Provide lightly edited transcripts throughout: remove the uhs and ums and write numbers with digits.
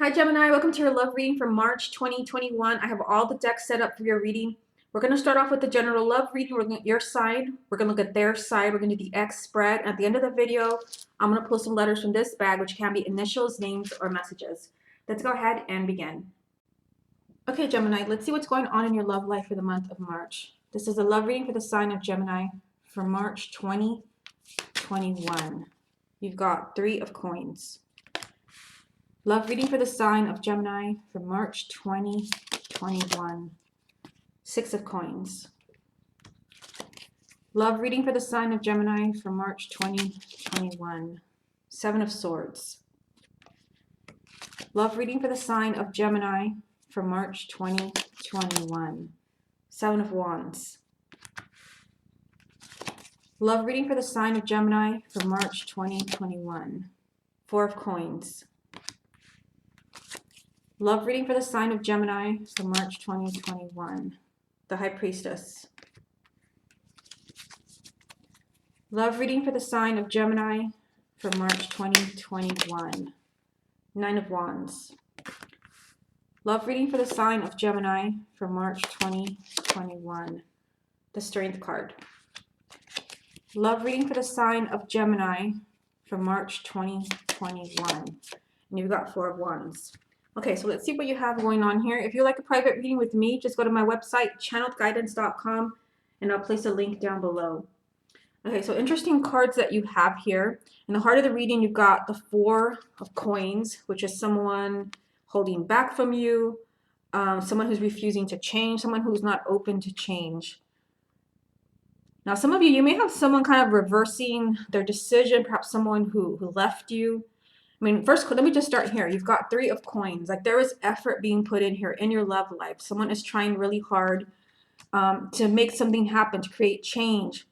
Hi Gemini, welcome to your love reading for March 2021. I have all the decks set up for your reading. We're going to start off with the general love reading. We're going to your side. We're going to look at their side. We're going to do the X spread. At the end of the video, I'm going to pull some letters from this bag, which can be initials, names, or messages. Let's go ahead and begin. Okay, Gemini, let's see what's going on in your love life for the month of March. This is a love reading for the sign of Gemini for March 2021. You've got 3 of coins. Love reading for the sign of Gemini for March 2021. 6 of coins. Love reading for the sign of Gemini for March 2021. 7 of swords. Love reading for the sign of Gemini for March 2021. 7 of wands. Love reading for the sign of Gemini for March 2021. 4 of coins. Love reading for the sign of Gemini for March 2021. The High Priestess. Love reading for the sign of Gemini for March 2021. 9 of Wands. Love reading for the sign of Gemini for March 2021. The Strength card. Love reading for the sign of Gemini for March 2021. And you've got 4 of Wands. Okay, so let's see what you have going on here. If you'd like a private reading with me, just go to my website, channeledguidance.com, and I'll place a link down below. Okay, so interesting cards that you have here. In the heart of the reading, you've got the 4 of coins, which is someone holding back from you, someone who's refusing to change, someone who's not open to change. Now, some of you may have someone kind of reversing their decision, perhaps someone who left you. I mean, first, let me just start here. You've got 3 of coins. Like there is effort being put in here in your love life. Someone is trying really hard to make something happen, to create change.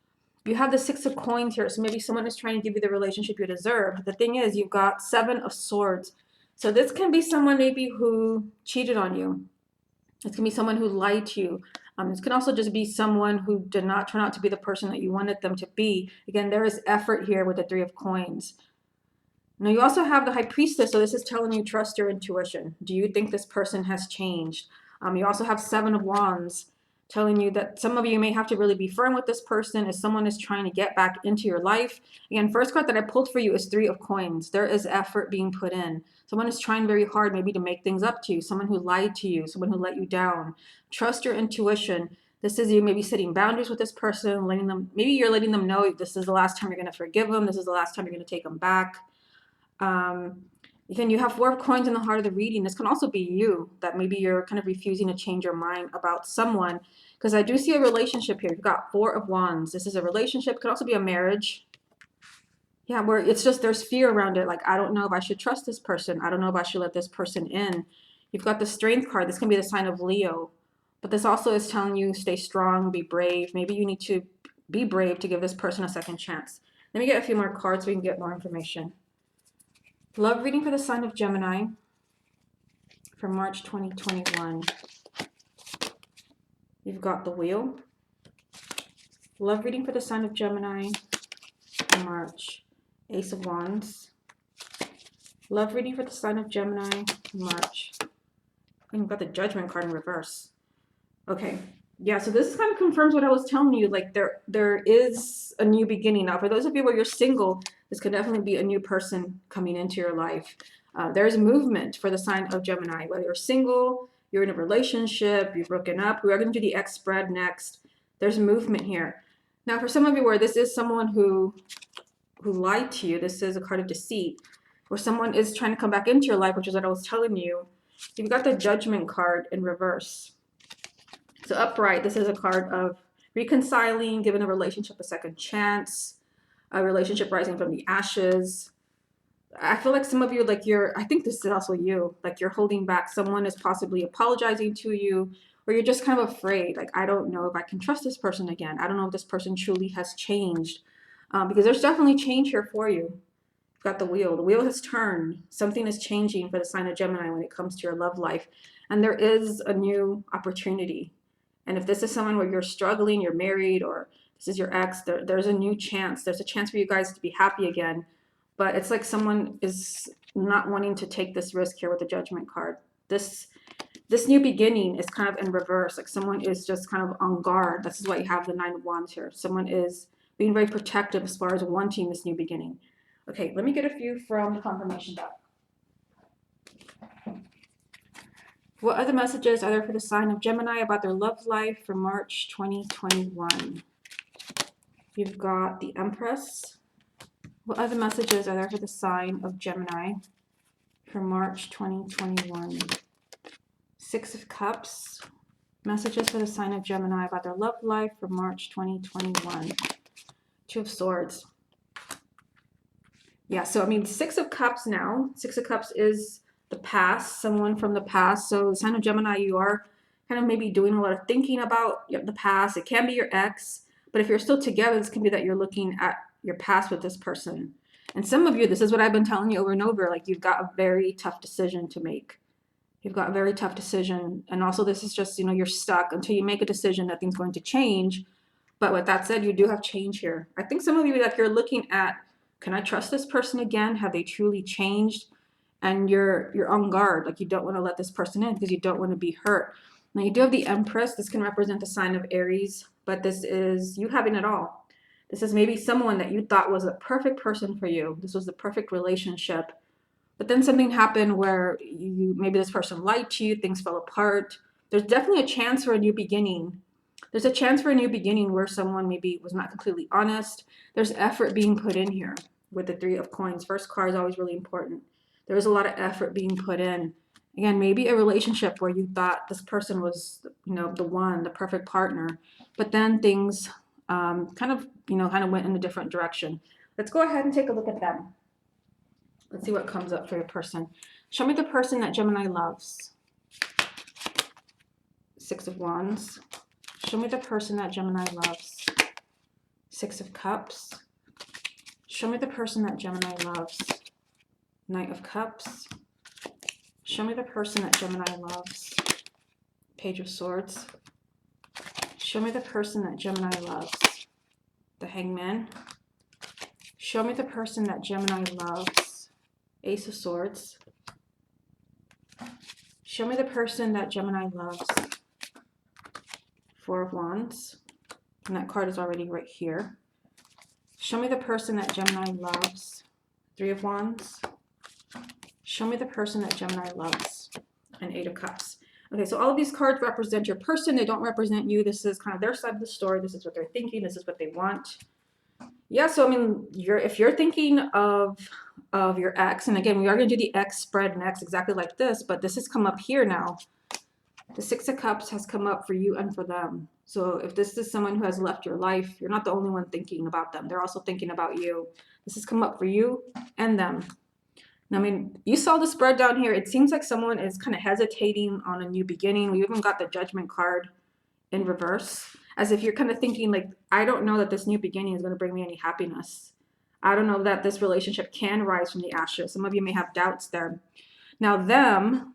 You have the 6 of coins here. So maybe someone is trying to give you the relationship you deserve. The thing is, you've got 7 of swords. So this can be someone maybe who cheated on you. This can be someone who lied to you. This can also just be someone who did not turn out to be the person that you wanted them to be. Again, there is effort here with the 3 of coins. Now you also have the High Priestess, so this is telling you trust your intuition. Do you think this person has changed? You also have 7 of Wands, telling you that some of you may have to really be firm with this person as someone is trying to get back into your life. Again, first card that I pulled for you is 3 of coins. There is effort being put in. Someone is trying very hard maybe to make things up to you, someone who lied to you, someone who let you down. Trust your intuition. This is you maybe setting boundaries with this person, letting them, maybe you're letting them know this is the last time you're going to forgive them. This is the last time you're going to take them back. Again, you have 4 of coins in the heart of the reading. This can also be you, that maybe you're kind of refusing to change your mind about someone, because I do see a relationship here. You've got 4 of Wands. This is a relationship. It could also be a marriage. Yeah, where it's just there's fear around it. Like, I don't know if I should trust this person. I don't know if I should let this person in. You've got the Strength card. This can be the sign of Leo. But this also is telling you stay strong, be brave. Maybe you need to be brave to give this person a second chance. Let me get a few more cards so we can get more information. Love reading for the sign of Gemini for March 2021. You've got the Wheel. Love reading for the sign of Gemini for March. Ace of Wands. Love reading for the sign of Gemini for March. And you've got the Judgment card in reverse. Okay. Yeah, so this kind of confirms what I was telling you. Like there is a new beginning. Now, for those of you where you're single, this could definitely be a new person coming into your life. There's movement for the sign of Gemini. Whether you're single, you're in a relationship, you've broken up, we are going to do the X spread next. There's movement here. Now, for some of you where this is someone who lied to you, this is a card of deceit, where someone is trying to come back into your life, which is what I was telling you. You've got the Judgment card in reverse. So upright, this is a card of reconciling, giving a relationship a second chance, a relationship rising from the ashes. I feel like some of you, like I think this is also you, like you're holding back. Someone is possibly apologizing to you, or you're just kind of afraid. Like, I don't know if I can trust this person again. I don't know if this person truly has changed, because there's definitely change here for you. You've got the wheel. The wheel has turned. Something is changing for the sign of Gemini when it comes to your love life. And there is a new opportunity. And if this is someone where you're struggling, you're married, or this is your ex, there's a new chance. There's a chance for you guys to be happy again. but it's like someone is not wanting to take this risk here with the Judgment card. This new beginning is kind of in reverse. Like someone is just kind of on guard. This is why you have the Nine of Wands here. Someone is being very protective as far as wanting this new beginning. Okay, let me get a few from the confirmation deck. What other messages are there for the sign of Gemini about their love life for March 2021? You've got the Empress. What other messages are there for the sign of Gemini for March 2021? Six of Cups. Messages for the sign of Gemini about their love life for March 2021. Two of Swords. Yeah, so I mean, Six of Cups now. Six of Cups is the past, someone from the past. So the sign of Gemini, you are kind of maybe doing a lot of thinking about the past. It can be your ex, but if you're still together, this can be that you're looking at your past with this person. And some of you, this is what I've been telling you over and over, like you've got a very tough decision to make. You've got a very tough decision. And also this is just, you're stuck until you make a decision. Nothing's going to change. But with that said, you do have change here. I think some of you, like you're looking at, can I trust this person again? Have they truly changed? And you're on guard, like you don't want to let this person in because you don't want to be hurt. Now you do have the Empress. This can represent the sign of Aries, but this is you having it all. This is maybe someone that you thought was a perfect person for you. This was the perfect relationship. But then something happened where maybe this person lied to you, things fell apart. There's definitely a chance for a new beginning. There's a chance for a new beginning where someone maybe was not completely honest. There's effort being put in here with the Three of Coins. First card is always really important. There was a lot of effort being put in. Again, maybe a relationship where you thought this person was, the one, the perfect partner, but then things kind of went in a different direction. Let's go ahead and take a look at them. Let's see what comes up for your person. Show me the person that Gemini loves. Six of Wands. Show me the person that Gemini loves. Six of Cups. Show me the person that Gemini loves. Knight of Cups. Show me the person that Gemini loves. Page of Swords. Show me the person that Gemini loves. The Hangman. Show me the person that Gemini loves. Ace of Swords. Show me the person that Gemini loves. Four of Wands. And that card is already right here. Show me the person that Gemini loves. Three of Wands. Show me the person that Gemini loves. And Eight of Cups. Okay, so all of these cards represent your person. They don't represent you. This is kind of their side of the story. This is what they're thinking. This is what they want. Yeah, so I mean, if you're thinking of your ex, and again, we are going to do the ex spread next exactly like this, but this has come up here now. The Six of Cups has come up for you and for them. So if this is someone who has left your life, you're not the only one thinking about them. They're also thinking about you. This has come up for you and them. Now, I mean, you saw the spread down here. It seems like someone is kind of hesitating on a new beginning. We even got the Judgment card in reverse, as if you're kind of thinking like, I don't know that this new beginning is going to bring me any happiness. I don't know that this relationship can rise from the ashes. Some of you may have doubts there. Now them,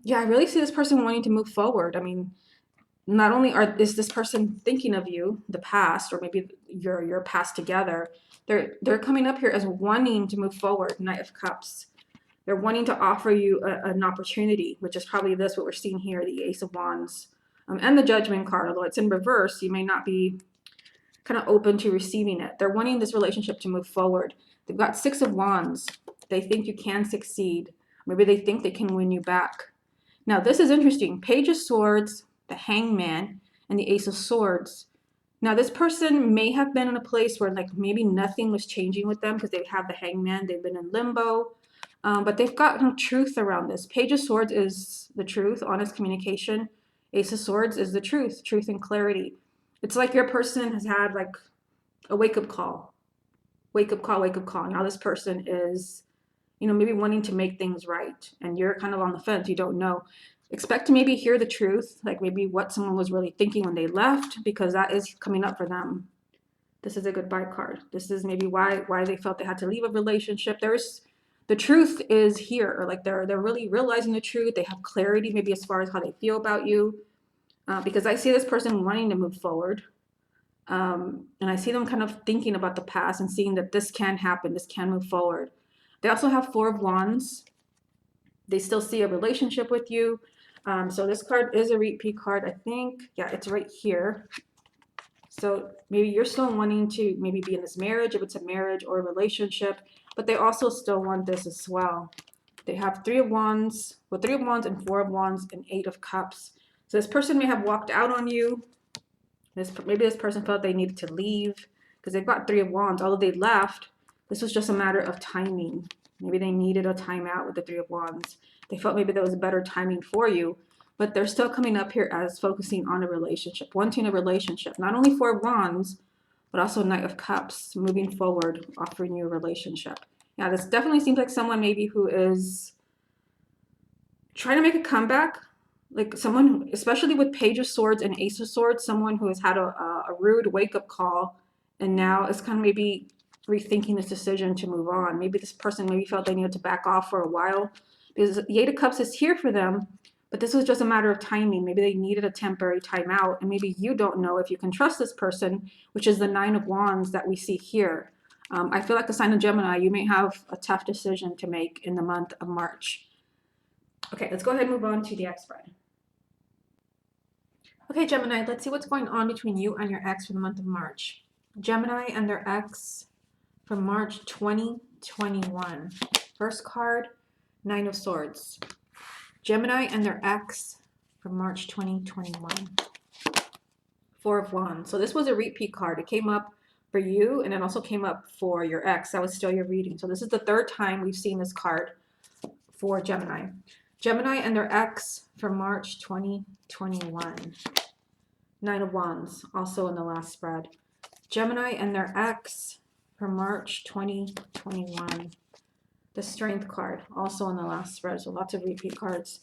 yeah, I really see this person wanting to move forward. I mean, not only is this person thinking of you, the past, or maybe your past together, they're coming up here as wanting to move forward. Knight of Cups. They're wanting to offer you an opportunity, which is probably this, what we're seeing here, the Ace of Wands. And the Judgment card, although it's in reverse, you may not be kind of open to receiving it. They're wanting this relationship to move forward. They've got Six of Wands. They think you can succeed. Maybe they think they can win you back. Now, this is interesting. Page of Swords, the Hangman, and the Ace of Swords. Now, this person may have been in a place where like maybe nothing was changing with them because they have the Hangman. They've been in limbo, but they've got no truth around this. Page of Swords is the truth, honest communication. Ace of Swords is the truth and clarity. It's like your person has had like a wake-up call. Wake up call. Now this person is, maybe wanting to make things right. And you're kind of on the fence. You don't know. Expect to maybe hear the truth, like maybe what someone was really thinking when they left, because that is coming up for them. This is a goodbye card. This is maybe why they felt they had to leave a relationship. The truth is here, or like they're really realizing the truth. They have clarity maybe as far as how they feel about you, because I see this person wanting to move forward. And I see them kind of thinking about the past and seeing that this can happen, this can move forward. They also have Four of Wands. They still see a relationship with you. So this card is a repeat card, I think. Yeah, it's right here. So maybe you're still wanting to maybe be in this marriage, if it's a marriage or a relationship, but they also still want this as well. They have Three of Wands, well, Three of Wands and Four of Wands and Eight of Cups. So this person may have walked out on you. Maybe this person felt they needed to leave because they've got Three of Wands. Although they left, this was just a matter of timing. Maybe they needed a timeout with the Three of Wands. They felt maybe there was a better timing for you, but they're still coming up here as focusing on a relationship, wanting a relationship. Not only Four of Wands, but also Knight of Cups, moving forward, offering you a relationship. Yeah, this definitely seems like someone maybe who is trying to make a comeback, like someone who, especially with Page of Swords and Ace of Swords, someone who has had a rude wake-up call and now is kind of maybe rethinking this decision to move on. Maybe this person maybe felt they needed to back off for a while because the Eight of Cups is here for them, but this was just a matter of timing. Maybe they needed a temporary timeout, and maybe you don't know if you can trust this person, which is the Nine of Wands that we see here. I feel like the sign of Gemini, you may have a tough decision to make in the month of March. Okay, let's go ahead and move on to the ex spread. Okay, Gemini, let's see what's going on between you and your ex for the month of March. Gemini and their ex for March 2021. First card, Nine of Swords. Gemini and their ex for March 2021. Four of Wands. So this was a repeat card. It came up for you and it also came up for your ex. That was still your reading. So this is the third time we've seen this card for Gemini. Gemini and their ex for March 2021. Nine of Wands, also in the last spread. Gemini and their ex for March 2021. The Strength card, also in the last spread, so lots of repeat cards.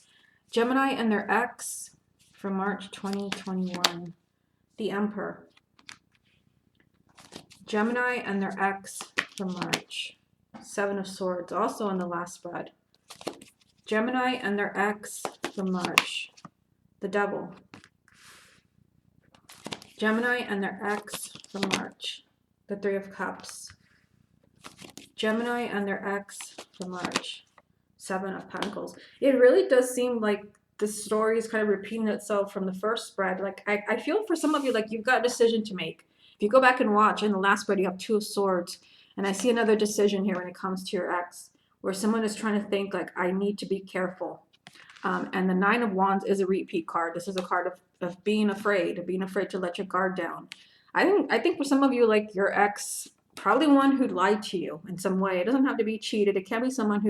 Gemini and their ex for March 2021. The Emperor. Gemini and their ex for March. Seven of Swords, also in the last spread. Gemini and their ex for March. The Devil. Gemini and their ex for March. The Three of Cups. Gemini and their ex for March. Seven of Pentacles. It really does seem like the story is kind of repeating itself from the first spread. Like I feel for some of you like you've got a decision to make. If you go back and watch, in the last spread you have Two of Swords. And I see another decision here when it comes to your ex, where someone is trying to think like, I need to be careful. And the Nine of Wands is a repeat card. This is a card of being afraid to let your guard down. I think for some of you, like your ex, probably one who lied to you in some way. It doesn't have to be cheated. It can be someone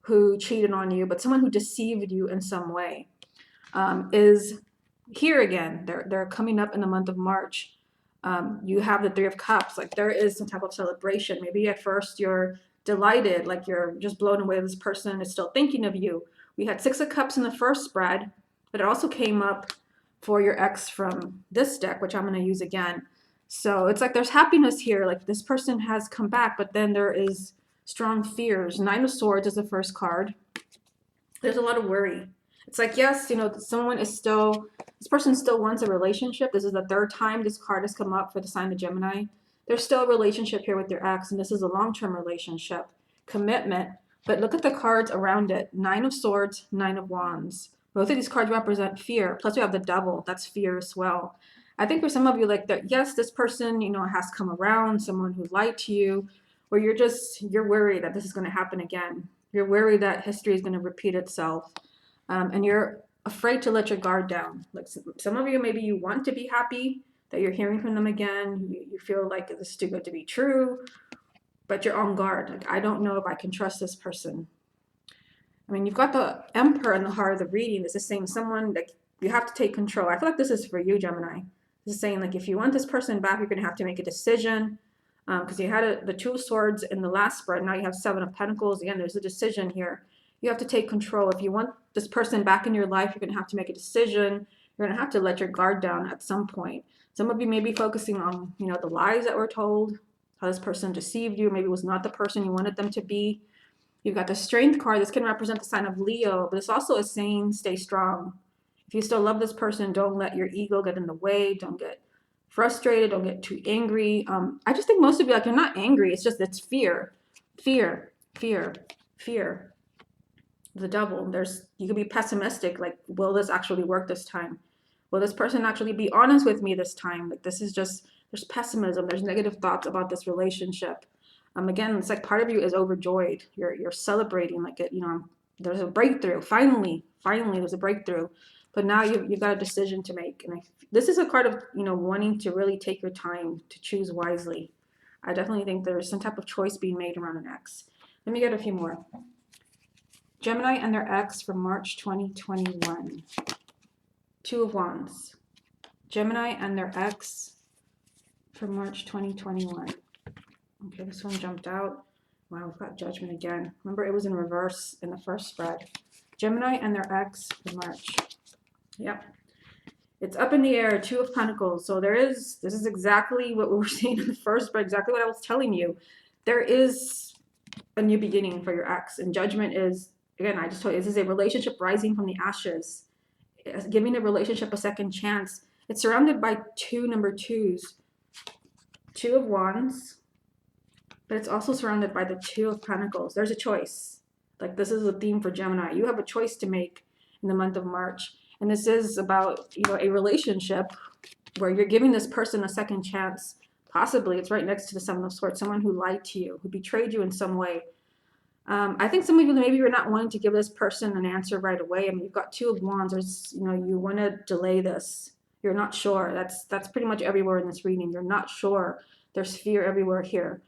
who cheated on you, but someone who deceived you in some way is here again. They're coming up in the month of March. You have the Three of Cups. Like there is some type of celebration. Maybe at first you're delighted, like you're just blown away. This person is still thinking of you. We had Six of Cups in the first spread, but it also came up for your ex from this deck, which I'm going to use again. So it's like there's happiness here. Like this person has come back, but then there is strong fears. Nine of Swords is the first card. There's a lot of worry. It's like, yes, you know, this person still wants a relationship. This is the third time this card has come up for the sign of Gemini. There's still a relationship here with your ex, and this is a long-term relationship, commitment. But look at the cards around it. Nine of Swords, Nine of Wands. Both of these cards represent fear. Plus we have the Devil. That's fear as well. I think for some of you, like that, yes, this person, you know, has come around, someone who lied to you, where you're worried that this is going to happen again. You're worried that history is going to repeat itself. And you're afraid to let your guard down. Like some of you, maybe you want to be happy that you're hearing from them again. You feel like this is too good to be true, but you're on guard. Like, I don't know if I can trust this person. I mean, you've got the Emperor in the heart of the reading. This is saying someone that you have to take control. I feel like this is for you, Gemini. This is saying like if you want this person back, you're going to have to make a decision. Because you had the Two of Swords in the last spread. Now you have Seven of Pentacles. Again, there's a decision here. You have to take control. If you want this person back in your life, you're going to have to make a decision. You're going to have to let your guard down at some point. Some of you may be focusing on, you know, the lies that were told, how this person deceived you, maybe was not the person you wanted them to be. You've got the Strength card. This can represent the sign of Leo, but this also is saying stay strong. If you still love this person, don't let your ego get in the way. Don't get frustrated. Don't get too angry. I just think most of you, like, you're not angry. It's just, it's fear, fear, fear, fear. The devil. You could be pessimistic. Like, will this actually work this time? Will this person actually be honest with me this time? Like, this is just, there's pessimism. There's negative thoughts about this relationship. Again, it's like part of you is overjoyed. You're celebrating, like, it, there's a breakthrough. Finally, there's a breakthrough. But now you've got a decision to make. And this is a card of, wanting to really take your time to choose wisely. I definitely think there's some type of choice being made around an ex. Let me get a few more. Gemini and their ex for March 2021. Two of Wands. Gemini and their ex for March 2021. Okay, this one jumped out. Wow, we've got Judgment again. Remember, it was in reverse in the first spread. Gemini and their ex for March. Yep. It's up in the air, Two of Pentacles. So this is exactly what we were seeing in the first spread, exactly what I was telling you. There is a new beginning for your ex. And Judgment is, again, I just told you, this is a relationship rising from the ashes. It's giving a relationship a second chance. It's surrounded by two number twos. Two of Wands. But it's also surrounded by the Two of Pentacles. There's a choice. Like, this is a theme for Gemini. You have a choice to make in the month of March. And this is about, a relationship where you're giving this person a second chance. Possibly, it's right next to the Seven of Swords, someone who lied to you, who betrayed you in some way. I think some of you, maybe you're not wanting to give this person an answer right away. I mean, you've got Two of Wands. There's, you want to delay this. You're not sure. That's pretty much everywhere in this reading. You're not sure. There's fear everywhere here.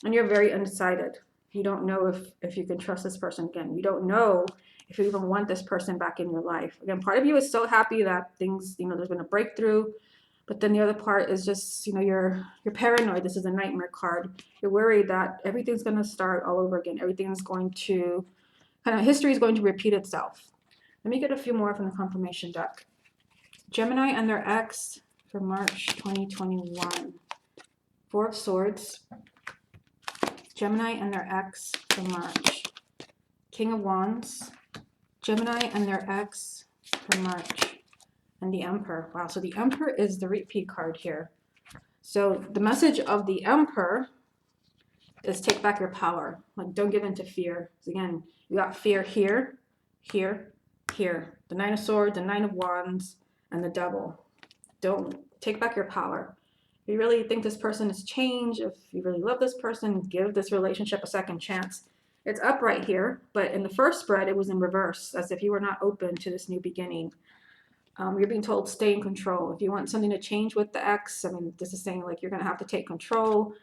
And you're very undecided. You don't know if you can trust this person again. You don't know if you even want this person back in your life. Again, part of you is so happy that things, there's been a breakthrough. But then the other part is just, you're paranoid. This is a nightmare card. You're worried that everything's going to start all over again. Everything's going to, history is going to repeat itself. Let me get a few more from the confirmation deck. Gemini and their ex for March 2021. Four of Swords. Gemini and their ex for March. King of Wands. Gemini and their ex for March. And the Emperor. Wow, so the Emperor is the repeat card here. So the message of the Emperor is take back your power. Like, don't give in to fear. So again, you got fear here, here, here. The Nine of Swords, the Nine of Wands, and the Devil. Don't take back your power. If you really think this person has changed, if you really love this person, give this relationship a second chance. It's up right here, but in the first spread, it was in reverse, as if you were not open to this new beginning. You're being told stay in control. If you want something to change with the ex, I mean, this is saying like you're going to have to take control.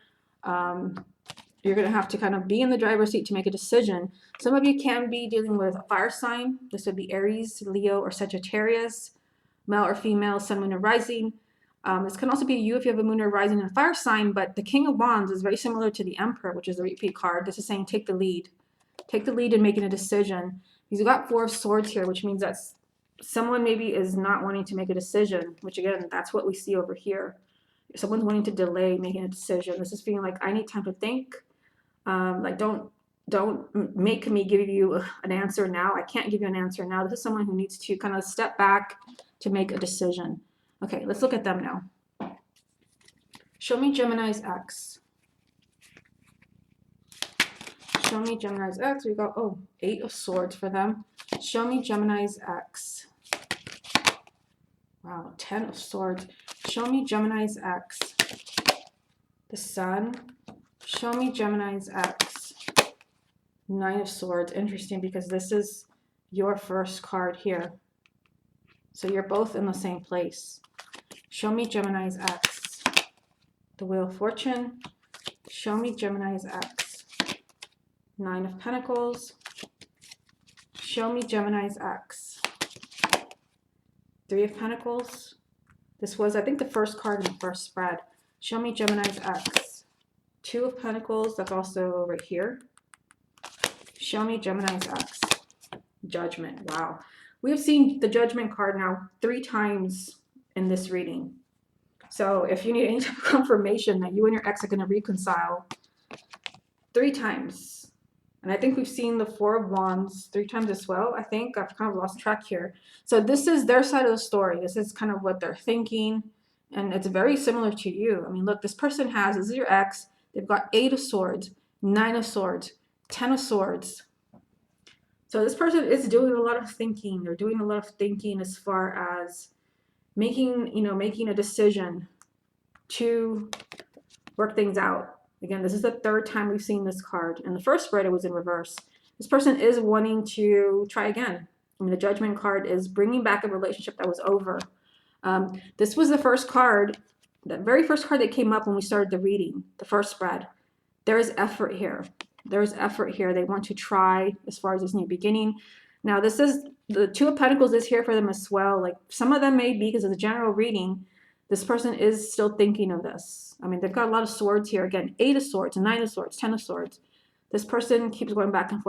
You're going to have to kind of be in the driver's seat to make a decision. Some of you can be dealing with a fire sign. This would be Aries, Leo, or Sagittarius, male or female, sun, moon, or rising. This can also be you if you have a moon or rising in a fire sign, but the King of Wands is very similar to the Emperor, which is a repeat card. This is saying take the lead. Take the lead in making a decision. You've got Four of Swords here, which means that someone maybe is not wanting to make a decision, which again, that's what we see over here. Someone's wanting to delay making a decision. This is feeling like I need time to think. Like don't make me give you an answer now. I can't give you an answer now. This is someone who needs to kind of step back to make a decision. Okay, let's look at them now. Show me Gemini's ex. Show me Gemini's ex. We got, Eight of Swords for them. Show me Gemini's ex. Wow, 10 of Swords. Show me Gemini's ex. The Sun. Show me Gemini's ex. 9 of Swords. Interesting, because this is your first card here. So you're both in the same place. Show me Gemini's ex. The Wheel of Fortune. Show me Gemini's ex. 9 of Pentacles. Show me Gemini's ex. 3 of Pentacles. This was, I think, the first card in the first spread. Show me Gemini's ex. 2 of Pentacles. That's also right here. Show me Gemini's ex. Judgment. Wow. We have seen the Judgment card now 3 times in this reading. So if you need any type of confirmation that you and your ex are going to reconcile, 3 times. And I think we've seen the Four of Wands 3 times as well. I think I've kind of lost track here. So this is their side of the story. This is kind of what they're thinking And it's very similar to you. I mean, look, this person has, this is your ex, they've got 8 of swords, 9 of swords, 10 of swords. So this person is doing a lot of thinking. They're doing a lot of thinking as far as making a decision to work things out. Again, this is the 3rd time we've seen this card. And the first spread, it was in reverse. This person is wanting to try again. I mean, the Judgment card is bringing back a relationship that was over. This was the first card, the very first card that came up when we started the reading, the first spread. There is effort here. There's effort here. They want to try as far as this new beginning. Now, this is the 2 of Pentacles is here for them as well. Like some of them may be, because it's a general reading, this person is still thinking of this. I mean, they've got a lot of swords here. Again, 8 of swords, 9 of swords, 10 of swords. This person keeps going back and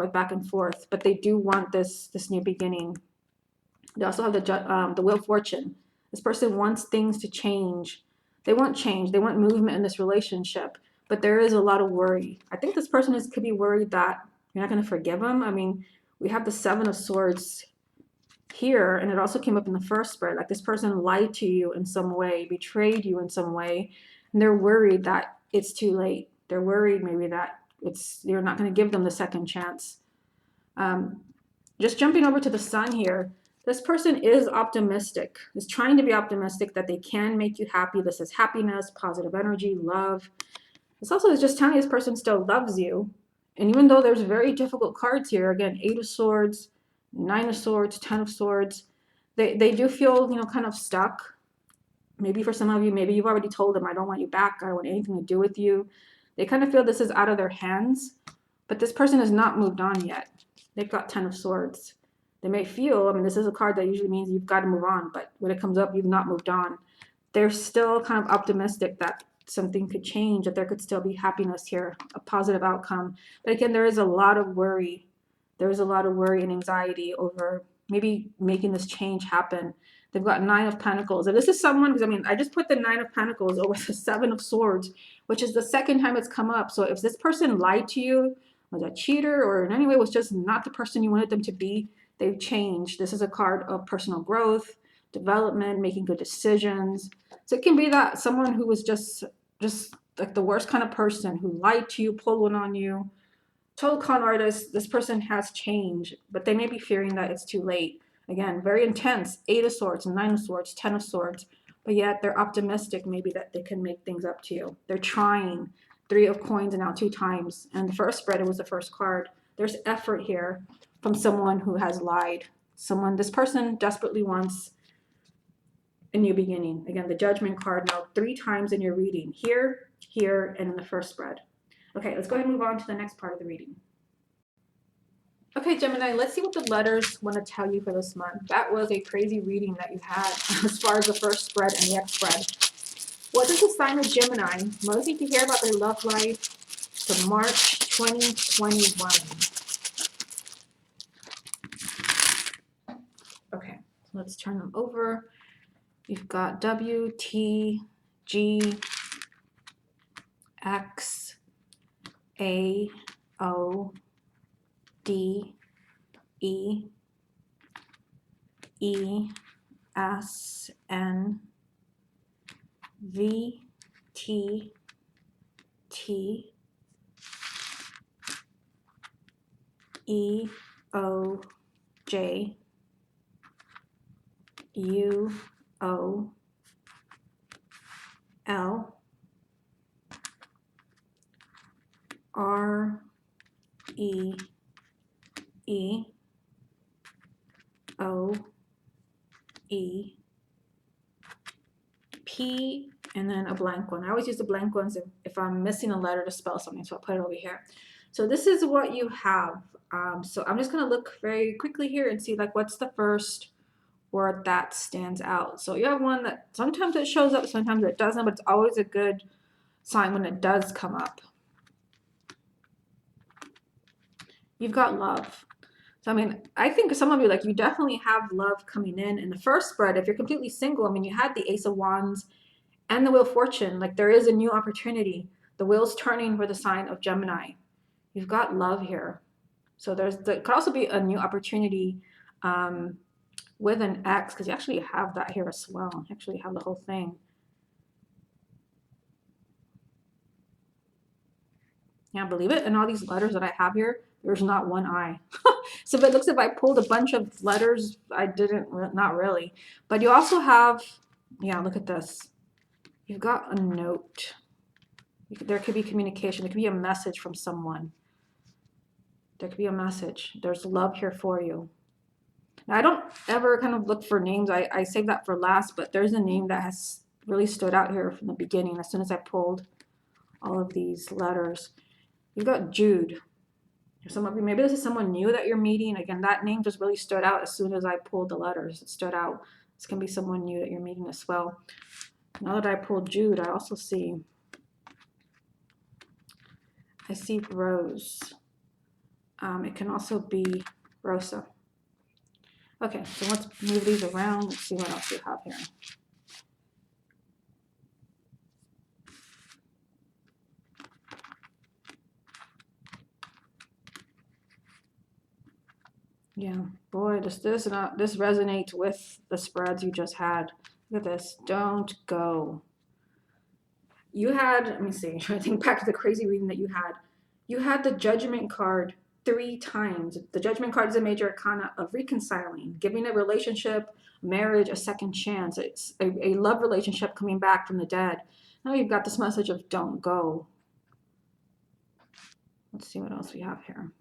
forth, but they do want this new beginning. They also have the Wheel of Fortune. This person wants things to change. They want change. They want movement in this relationship, but there is a lot of worry. I think this person could be worried that you're not going to forgive them. I mean, we have the 7 of swords here, and it also came up in the first spread. Like this person lied to you in some way, betrayed you in some way, and they're worried that it's too late. They're worried maybe that you're not going to give them the second chance. Just jumping over to the Sun here, this person is optimistic, is trying to be optimistic that they can make you happy. This is happiness, positive energy, love. This also is just telling you this person still loves you. And even though there's very difficult cards here, again, 8 of swords, 9 of swords, 10 of swords, they do feel, kind of stuck. Maybe for some of you, maybe you've already told them, I don't want you back. I don't want anything to do with you. They kind of feel this is out of their hands, but this person has not moved on yet. They've got 10 of swords. They may feel, I mean, this is a card that usually means you've got to move on, but when it comes up, you've not moved on. They're still kind of optimistic that something could change, that there could still be happiness here, a positive outcome. But again, there is a lot of worry. There is a lot of worry and anxiety over maybe making this change happen. They've got 9 of Pentacles. And this is someone, because I mean, I just put the 9 of Pentacles over the 7 of Swords, which is the 2nd time it's come up. So if this person lied to you, was a cheater, or in any way was just not the person you wanted them to be, they've changed. This is a card of personal growth, development, making good decisions. So it can be that someone who was just like the worst kind of person, who lied to you, pulled one on you, total con artist. This person has changed, but they may be fearing that it's too late. Again, very intense, 8 of swords, 9 of swords, 10 of swords, but yet they're optimistic maybe that they can make things up to you. They're trying. 3 of coins now 2 times. And the first spread, it was the first card. There's effort here from someone who has lied. This person desperately wants a new beginning. Again, the Judgment card now 3 times in your reading. Here, here, and in the first spread. Okay, let's go ahead and move on to the next part of the reading. Okay, Gemini, let's see what the letters want to tell you for this month. That was a crazy reading that you had as far as the first spread and the next spread. What is the sign of Gemini? Most need to hear about their love life for March 2021. Okay, let's turn them over. You've got W, T, G, X, A, O, D, E, E, S, N, V, T, T, E, O, J, U, O, L, R, E, E, O, E, P, and then a blank one. I always use the blank ones if I'm missing a letter to spell something, so I'll put it over here. So this is what you have. So I'm just going to look very quickly here and see like what's the first word that stands out. So you have one that sometimes it shows up, sometimes it doesn't, but it's always a good sign when it does come up. You've got love. So, I mean, I think some of you, like, you definitely have love coming in. In the first spread, if you're completely single, I mean, you had the Ace of Wands and the Wheel of Fortune. Like, there is a new opportunity. The wheel's turning for the sign of Gemini. You've got love here. So there could also be a new opportunity with an X, because you actually have that here as well. You actually have the whole thing. Can't believe it. And all these letters that I have here, there's not one I. So if it looks like I pulled a bunch of letters, I didn't, not really. But you also have, yeah, look at this. You've got a note. There could be communication. There could be a message from someone. There could be a message. There's love here for you. Now, I don't ever kind of look for names. I save that for last, but there's a name that has really stood out here from the beginning as soon as I pulled all of these letters. You've got Jude. Some of you, maybe this is someone new that you're meeting. Again, that name just really stood out as soon as I pulled the letters. It stood out. This can be someone new that you're meeting as well. Now that I pulled Jude, I also see Rose. It can also be Rosa. Okay, so let's move these around. Let's see what else we have here. Yeah, boy, this resonates with the spreads you just had. Look at this. Don't go. You had, let me see, I'm trying to think back to the crazy reading that you had. You had the Judgment card 3 times. The Judgment card is a major arcana of reconciling, giving a relationship, marriage, a second chance. It's a love relationship coming back from the dead. Now you've got this message of don't go. Let's see what else we have here.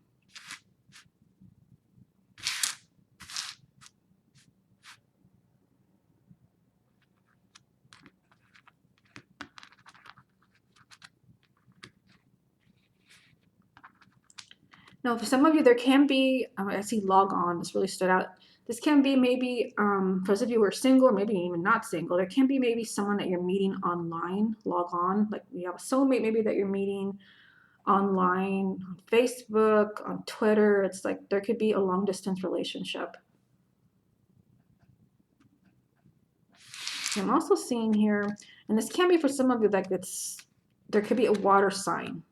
Now, for some of you, there can be, I see log on, this really stood out. This can be maybe, for those of you who are single, or maybe even not single, there can be maybe someone that you're meeting online, log on, like you have a soulmate maybe that you're meeting online, on Facebook, on Twitter. It's like there could be a long distance relationship. I'm also seeing here, and this can be for some of you, like there could be a water sign.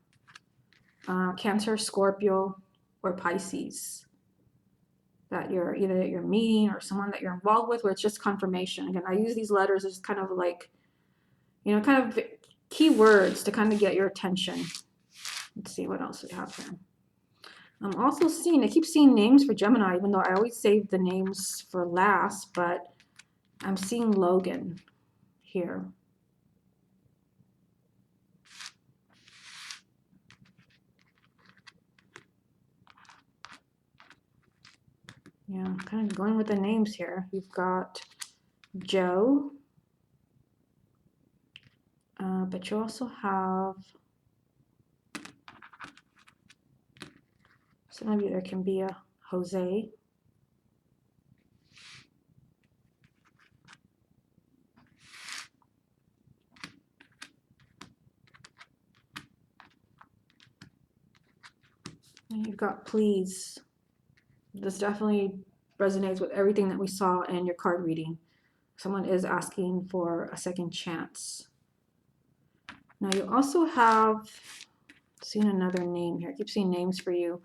Cancer, Scorpio, or Pisces that you're meeting or someone that you're involved with, where it's just confirmation. Again, I use these letters as kind of like, kind of key words to kind of get your attention. Let's see what else we have here. I'm also seeing, I keep seeing names for Gemini, even though I always save the names for last, but I'm seeing Logan here. Yeah, I'm kind of going with the names here. You've got Joe, but you also have, some of you, there can be a Jose. And you've got please. This definitely resonates with everything that we saw in your card reading. Someone is asking for a second chance. Now you also have, seen another name here. I keep seeing names for you.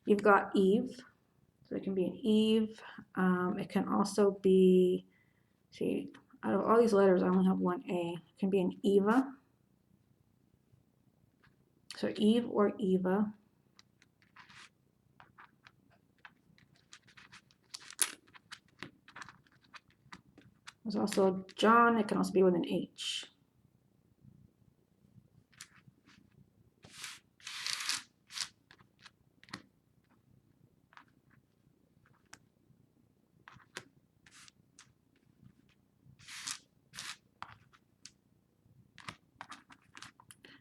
You've got Eve. So it can be an Eve. It can also be, see, out of all these letters, I only have one A. It can be an Eva. So Eve or Eva. There's also John. It can also be with an H.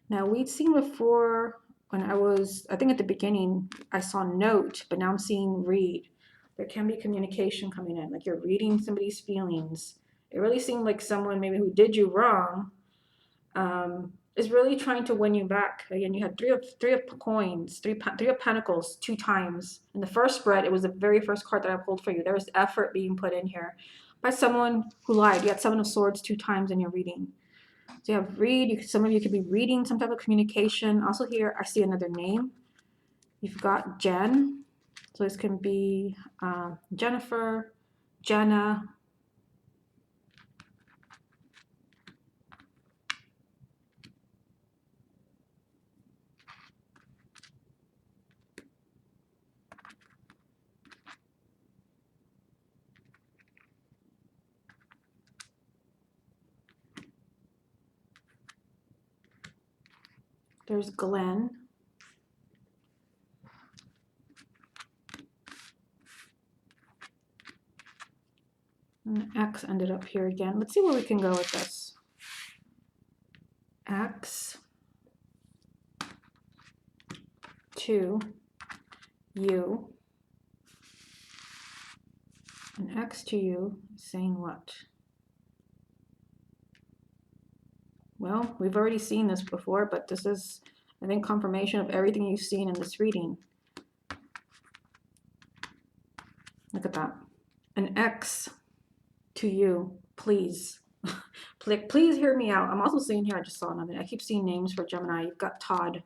Now we'd seen before when I think at the beginning, I saw note, but now I'm seeing read. There can be communication coming in, like you're reading somebody's feelings. It really seemed like someone maybe who did you wrong is really trying to win you back. Again, you had three of coins, three of pentacles 2 times. In the first spread, it was the very first card that I pulled for you. There was effort being put in here by someone who lied. You had 7 of swords 2 times in your reading. So you have read, some of you could be reading some type of communication. Also here, I see another name. You've got Jen. So this can be Jennifer, Jenna. There's Glenn. And X ended up here again. Let's see where we can go with this. X to you. And X to you is saying what? Well, we've already seen this before, but this is, I think, confirmation of everything you've seen in this reading. Look at that. An X to you, please. Please hear me out. I'm also seeing here, I just saw another, I keep seeing names for Gemini. You've got Todd.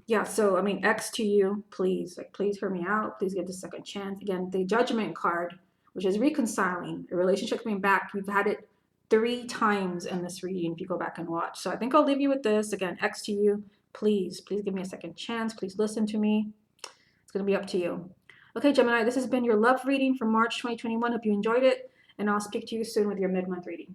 Yeah, so I mean, X to you, please. Like, please hear me out. Please give this a second chance. Again, the Judgment card, which is reconciling, a relationship coming back. You've had it 3 times in this reading if you go back and watch. So I think I'll leave you with this. Again, X to you, please give me a second chance. Please listen to me. It's going to be up to you. Okay, Gemini, this has been your love reading for March 2021. Hope you enjoyed it, and I'll speak to you soon with your mid-month reading.